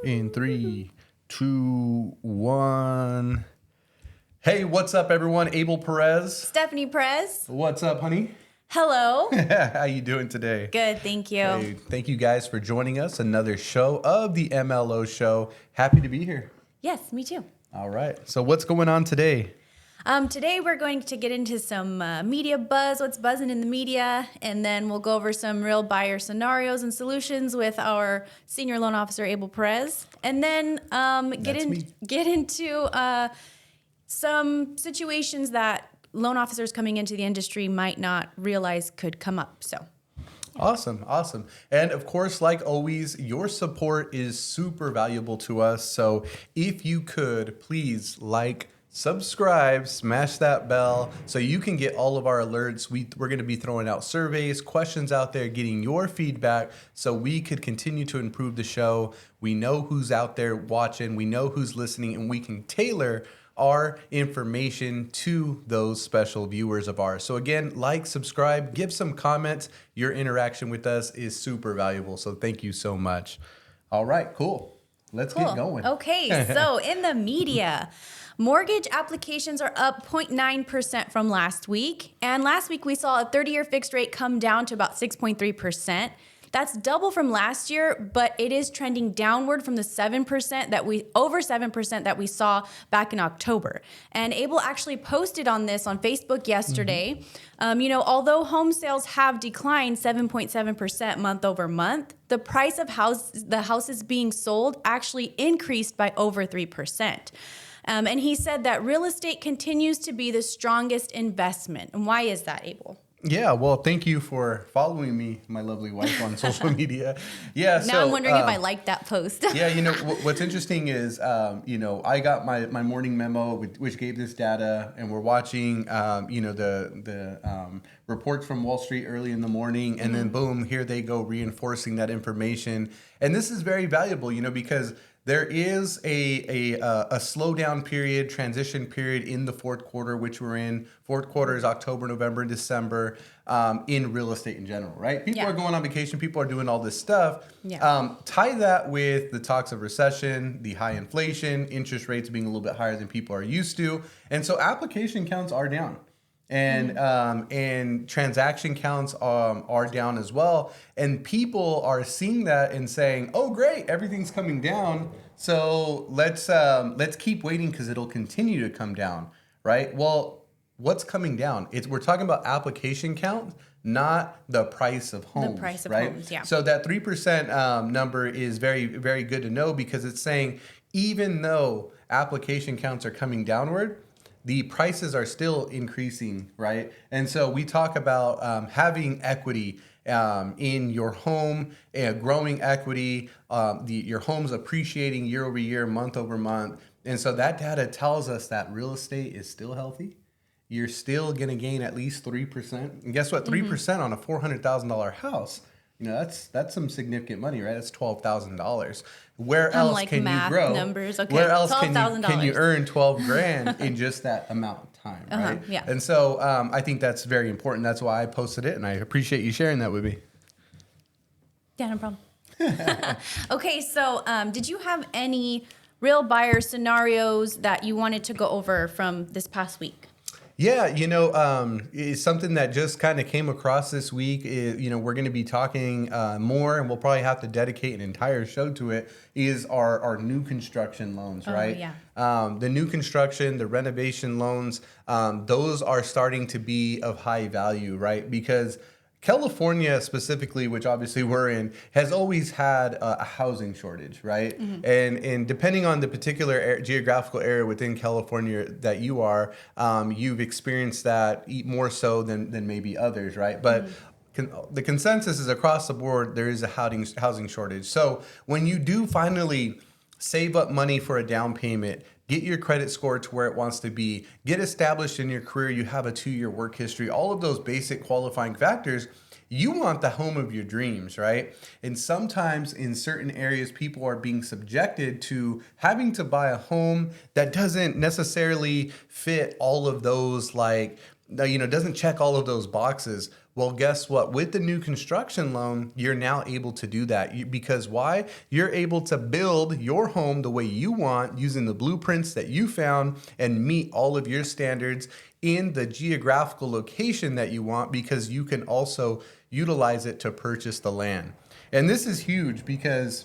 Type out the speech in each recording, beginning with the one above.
In three, two, one. Hey, what's up, everyone? Abel Perez. Stephanie Perez. What's up, honey? Hello. How you doing today? Good, thank you. Hey, thank you guys for joining us. Another show of the MLO Show. Happy to be here. Yes, me too. All right. So what's going on today? Today we're going to get into some media buzz, what's buzzing in the media, and then we'll go over some real buyer scenarios and solutions with our senior loan officer, Abel Perez, and then get into some situations that loan officers coming into the industry might not realize could come up. So. Awesome. And of course, like always, your support is super valuable to us. So if you could, please subscribe, smash that bell so you can get all of our alerts. We're going to be throwing out surveys, questions out there, getting your feedback so we could continue to improve the show. We know who's out there watching, we know who's listening, and we can tailor our information to those special viewers of ours. So again, subscribe, give some comments. Your interaction with us is super valuable. So thank you so much. All right, cool. Let's get going. Okay, so in the media, mortgage applications are up 0.9% from last week. And last week we saw a 30-year fixed rate come down to about 6.3%. That's double from last year, but it is trending downward from the 7% that we saw back in October. And Abel actually posted on this on Facebook yesterday. Although home sales have declined 7.7% month over month, the price of the houses being sold actually increased by over 3%. And he said that real estate continues to be the strongest investment. And why is that, Abel? Yeah, well, thank you for following me, my lovely wife, on social media. Yeah, now I'm wondering if I liked that post. Yeah, what's interesting is, I got my morning memo, which gave this data, and we're watching, the reports from Wall Street early in the morning, and then boom, here they go reinforcing that information. And this is very valuable, because there is a slowdown period, transition period in the fourth quarter, which we're in. Fourth quarter is October, November, and December in real estate in general, right? People are going on vacation. People are doing all this stuff. Yeah. Tie that with the talks of recession, the high inflation, interest rates being a little bit higher than people are used to. And so application counts are down. And transaction counts are down as well, and people are seeing that and saying, "Oh, great, everything's coming down. So let's keep waiting because it'll continue to come down." Right? Well, what's coming down? We're talking about application count, not the price of homes. The price of right? homes, yeah. So that 3% number is very, very good to know because it's saying even though application counts are coming downward, the prices are still increasing, right? And so we talk about having equity in your home, growing equity, your home's appreciating year over year, month over month. And so that data tells us that real estate is still healthy. You're still going to gain at least 3%. And guess what? 3% on a $400,000 house. That's some significant money, right? That's $12,000. Where else can you grow? Numbers. Okay. Where else can you earn $12,000 in just that amount of time, right? Yeah. And so I think that's very important. That's why I posted it, and I appreciate you sharing that with me. Yeah, no problem. Okay, so did you have any real buyer scenarios that you wanted to go over from this past week? Yeah, it's something that just kind of came across this week. We're going to be talking more, and we'll probably have to dedicate an entire show to it, is our new construction loans, right? Yeah. The new construction, the renovation loans, those are starting to be of high value, right? Because California specifically, which obviously we're in, has always had a housing shortage, right? And depending on the particular geographical area within California that you are, you've experienced that more so than maybe others, right? But the consensus is across the board, there is a housing shortage. So when you do finally save up money for a down payment, get your credit score to where it wants to be, get established in your career, you have a 2-year work history, all of those basic qualifying factors, you want the home of your dreams, right? And sometimes in certain areas, people are being subjected to having to buy a home that doesn't necessarily fit all of those, doesn't check all of those boxes. Well, guess what? With the new construction loan, you're now able to do that. Because why? You're able to build your home the way you want using the blueprints that you found and meet all of your standards in the geographical location that you want, because you can also utilize it to purchase the land. And this is huge because,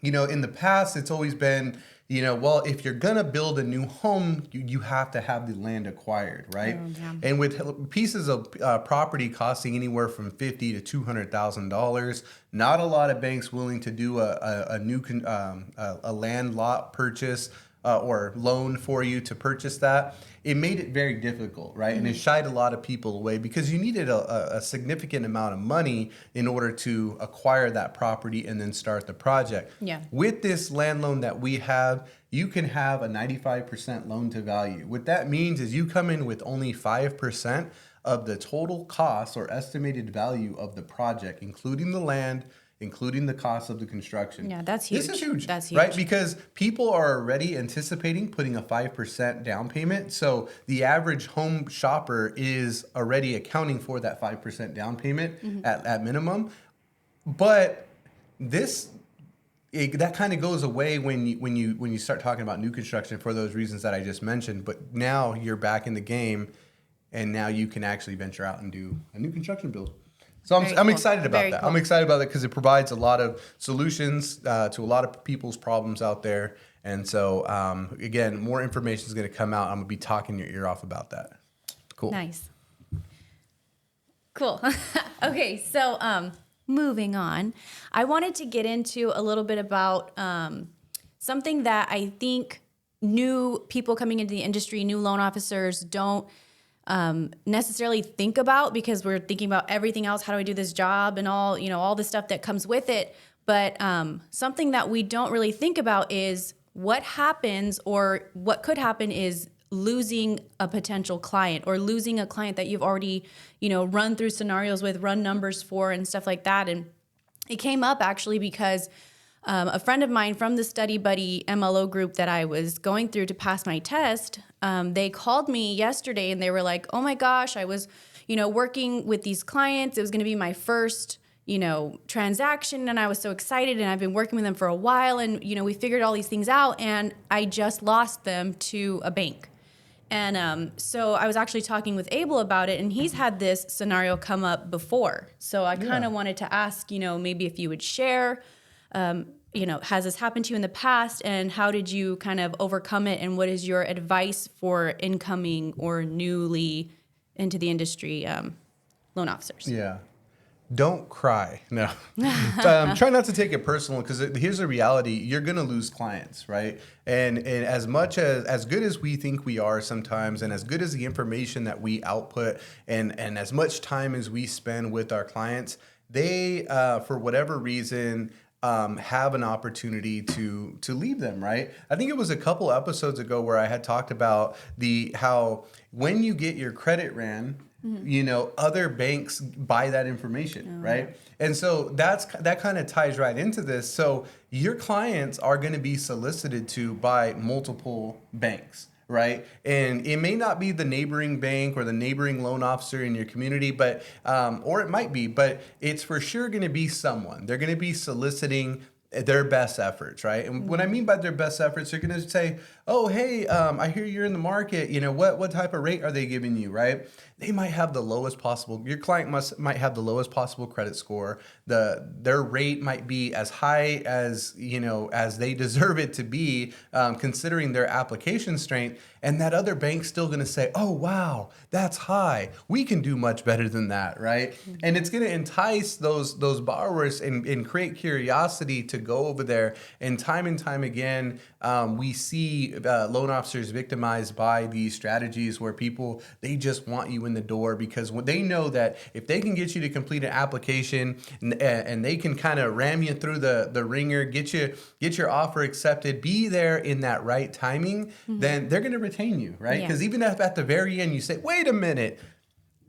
in the past, it's always been, well, if you're going to build a new home, you have to have the land acquired, right? Oh, yeah. And with pieces of property costing anywhere from $50,000 to $200,000, not a lot of banks willing to do a new a land lot purchase or loan for you to purchase that. It made it very difficult, right? And it shied a lot of people away because you needed a significant amount of money in order to acquire that property and then start the project. Yeah. With this land loan that we have, you can have a 95% loan to value. What that means is you come in with only 5% of the total cost or estimated value of the project, including the land, including the cost of the construction. Yeah, that's huge. This is huge. That's huge. Right? Because people are already anticipating putting a 5% down payment. So the average home shopper is already accounting for that 5% down payment at minimum. But that kind of goes away when you start talking about new construction for those reasons that I just mentioned. But now you're back in the game, and now you can actually venture out and do a new construction build. So I'm cool. excited about Very that. cool. I'm excited about that because it provides a lot of solutions to a lot of people's problems out there. And so, again, more information is going to come out. I'm going to be talking your ear off about that. Cool. Nice. Cool. Okay, so moving on, I wanted to get into a little bit about something that I think new people coming into the industry, new loan officers don't necessarily think about, because we're thinking about everything else. How do I do this job and all the stuff that comes with it. But something that we don't really think about is what happens, or what could happen, is losing a potential client, or losing a client that you've already, run through scenarios with, run numbers for, and stuff like that. And it came up actually because a friend of mine from the Study Buddy MLO group that I was going through to pass my test, they called me yesterday and they were like, oh my gosh, I was, working with these clients. It was going to be my first, transaction. And I was so excited, and I've been working with them for a while, and, we figured all these things out, and I just lost them to a bank. And so I was actually talking with Abel about it, and he's had this scenario come up before. So I kind of wanted to ask, maybe if you would share, has this happened to you in the past, and how did you kind of overcome it, and what is your advice for incoming or newly into the industry loan officers? Yeah. Don't cry. No. Try not to take it personal, because here's the reality. You're going to lose clients, right? And as much as good as we think we are sometimes, and as good as the information that we output, and as much time as we spend with our clients, they, for whatever reason, have an opportunity to leave them, right? I think it was a couple episodes ago where I had talked about how when you get your credit ran, other banks buy that information, right? And so that kind of ties right into this. So your clients are going to be solicited to by multiple banks, right? And it may not be the neighboring bank or the neighboring loan officer in your community, but or it might be, but it's for sure going to be someone. They're going to be soliciting their best efforts, right? And what I mean by their best efforts, they're going to say, oh, hey, I hear you're in the market. What type of rate are they giving you, right? They might have the lowest possible. Your client might have the lowest possible credit score. Their rate might be as high as as they deserve it to be, considering their application strength. And that other bank's still going to say, oh wow, that's high. We can do much better than that, right? Mm-hmm. And it's going to entice those borrowers and create curiosity to go over there. And time again, we see loan officers victimized by these strategies where people, they just want you in the door, because when they know that if they can get you to complete an application and they can kind of ram you through the ringer, get your offer accepted, be there in that right timing, then they're going to retain you, right? Because even if at the very end you say, wait a minute,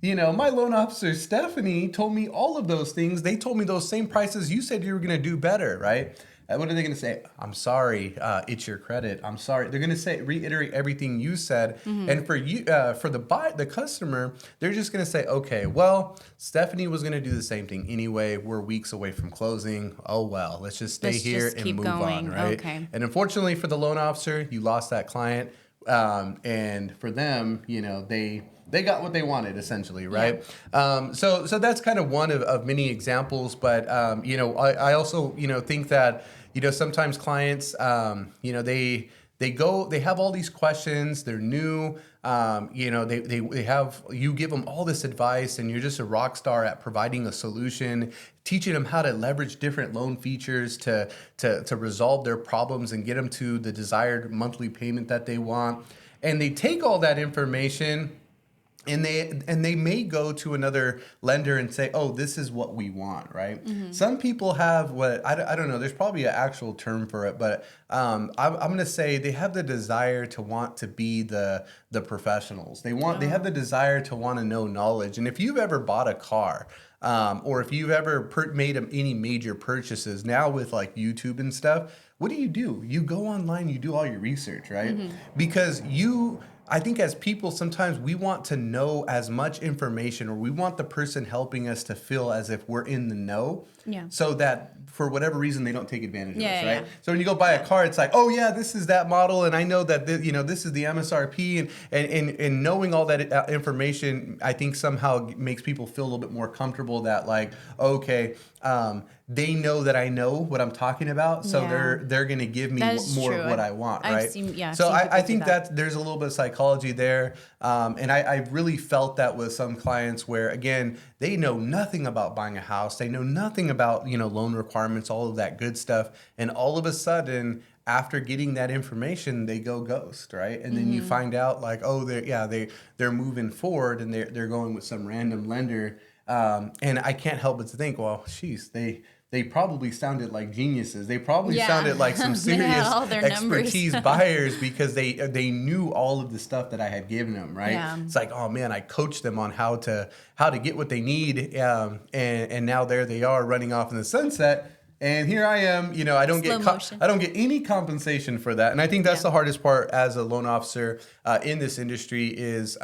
my loan officer, Stephanie, told me all of those things. They told me those same prices. You said you were going to do better, right? What are they going to say? I'm sorry, it's your credit. I'm sorry. They're going to reiterate everything you said. And for you, for the customer, they're just going to say, okay, well, Stephanie was going to do the same thing anyway. We're weeks away from closing. Oh well, let's just stay here and move on, right? Okay. And unfortunately for the loan officer, you lost that client. And for them, they got what they wanted essentially, right? Yeah. So that's kind of one of many examples. But I also think that sometimes clients, they have all these questions. They're new. They have, you give them all this advice, and you're just a rock star at providing a solution, teaching them how to leverage different loan features to resolve their problems and get them to the desired monthly payment that they want. And they take all that information, and they may go to another lender and say, oh, this is what we want, right? Mm-hmm. Some people have what, I don't know, there's probably an actual term for it, but I'm going to say they have the desire to want to be the professionals. They have the desire to want to know knowledge. And if you've ever bought a car, or if you've ever made any major purchases, now with like YouTube and stuff, what do? You go online, you do all your research, right? Mm-hmm. Because I think as people, sometimes we want to know as much information, or we want the person helping us to feel as if we're in the know. Yeah. So that for whatever reason, they don't take advantage of us, right? Yeah. So when you go buy a car, it's like, oh yeah, this is that model, and I know that this is the MSRP, and knowing all that information, I think somehow makes people feel a little bit more comfortable that like, okay, they know that I know what I'm talking about, so they're going to give me more of what I want, right? So I think that there's a little bit of psychology there, and I really felt that with some clients where, again, they know nothing about buying a house, they know nothing about loan requirements, all of that good stuff, and all of a sudden, after getting that information, they go ghost, right? And then you find out like, oh, they're moving forward, and they're going with some random lender. And I can't help but to think, well, geez, they probably sounded like geniuses. They probably sounded like some serious expertise buyers, because they knew all of the stuff that I had given them, right? Yeah. It's like, oh man, I coached them on how to get what they need, and now there they are running off in the sunset. And here I am, I don't get any compensation for that. And I think that's the hardest part as a loan officer in this industry is,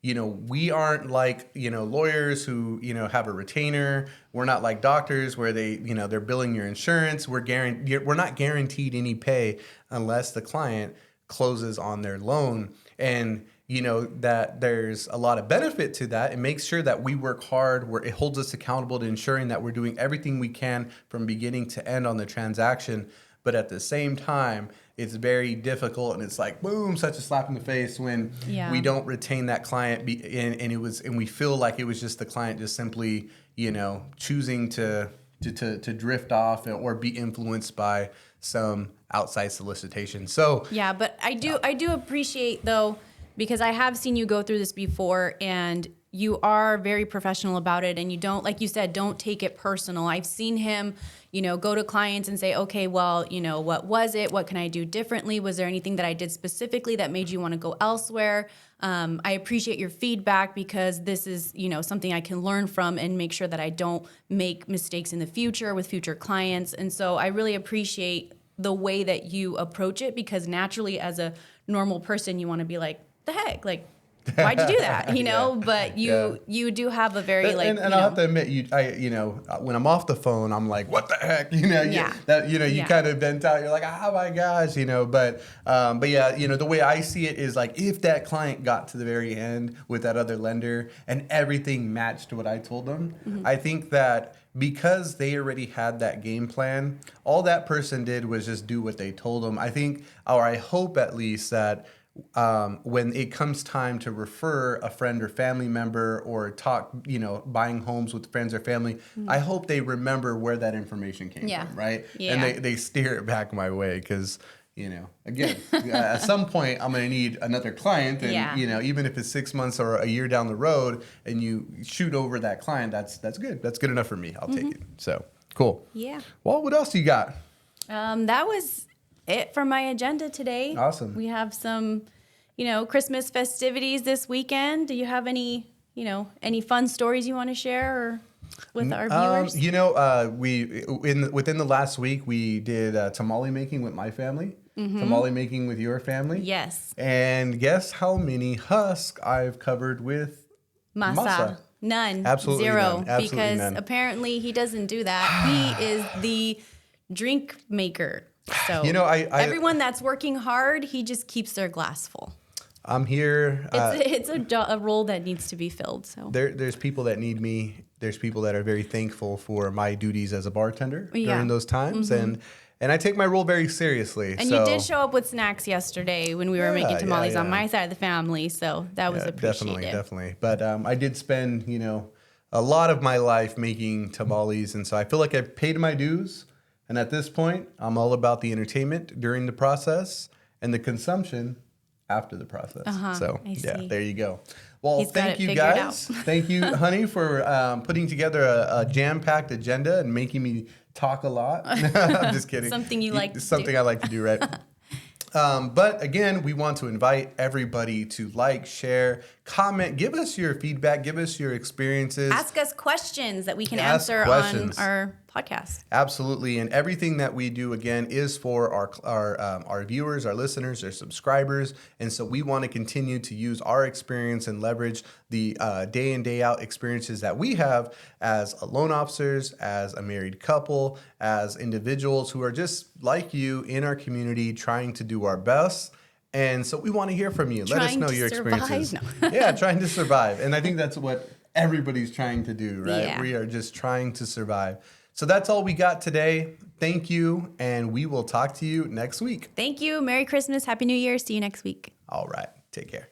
we aren't like, lawyers who, have a retainer. We're not like doctors where they're billing your insurance. We're not guaranteed any pay unless the client closes on their loan. And that there's a lot of benefit to that. It makes sure that we work hard, where it holds us accountable to ensuring that we're doing everything we can from beginning to end on the transaction. But at the same time, it's very difficult, and it's like, boom, such a slap in the face when we don't retain that client, and we feel like it was just the client just simply, choosing to drift off or be influenced by some outside solicitation. So yeah, but I do appreciate though, because I have seen you go through this before, and you are very professional about it, and you don't, like you said, don't take it personal. I've seen him, go to clients and say, okay, well, what was it? What can I do differently? Was there anything that I did specifically that made you want to go elsewhere? I appreciate your feedback, because this is, something I can learn from and make sure that I don't make mistakes in the future with future clients. And so I really appreciate the way that you approach it, because naturally as a normal person, you want to be like, the heck, like, why'd you do that? But you do have a very and I'll have to admit, when I'm off the phone, I'm like, what the heck? You kind of vent out. You're like, oh my gosh, but the way I see it is like, if that client got to the very end with that other lender and everything matched what I told them, I think that because they already had that game plan, all that person did was just do what they told them. I think, or I hope at least, that when it comes time to refer a friend or family member or talk, buying homes with friends or family, I hope they remember where that information came from, right? Yeah. And they steer it back my way, because, again, at some point I'm going to need another client, and even if it's 6 months or a year down the road, and you shoot over that client, that's good. That's good enough for me. I'll take it. So cool. Yeah. Well, what else you got? That was it for my agenda today. Awesome. We have some, Christmas festivities this weekend. Do you have any fun stories you want to share? Or? with our viewers? Within the last week we did tamale making with my family, tamale making with your family. Yes. And guess how many husks I've covered with masa? None. Absolutely Zero. none. Absolutely because none. apparently he doesn't do that. He is the drink maker. So everyone that's working hard, he just keeps their glass full. I'm here. It's a role that needs to be filled. So there's people that need me. There's people that are very thankful for my duties as a bartender during those times, and I take my role very seriously. And you did show up with snacks yesterday when we were making tamales on my side of the family, so that was appreciated. Definitely. But I did spend a lot of my life making tamales, and so I feel like I've paid my dues. And at this point, I'm all about the entertainment during the process and the consumption after the process. So there you go. Well, thank you guys. Thank you, honey, for putting together a jam-packed agenda and making me talk a lot. I'm just kidding. Something you like to do. Something I like to do, right? But again, we want to invite everybody to like, share, comment, give us your feedback, give us your experiences. Ask us questions that we can answer on our podcast. Absolutely. And everything that we do, again, is for our viewers, our listeners, our subscribers. And so we want to continue to use our experience and leverage the day in, day out experiences that we have as loan officers, as a married couple, as individuals who are just like you in our community trying to do our best. And so we want to hear from you. Let us know your experiences. Yeah, trying to survive. And I think that's what everybody's trying to do, right? Yeah. We are just trying to survive. So that's all we got today. Thank you, and we will talk to you next week. Thank you. Merry Christmas. Happy New Year. See you next week. All right. Take care.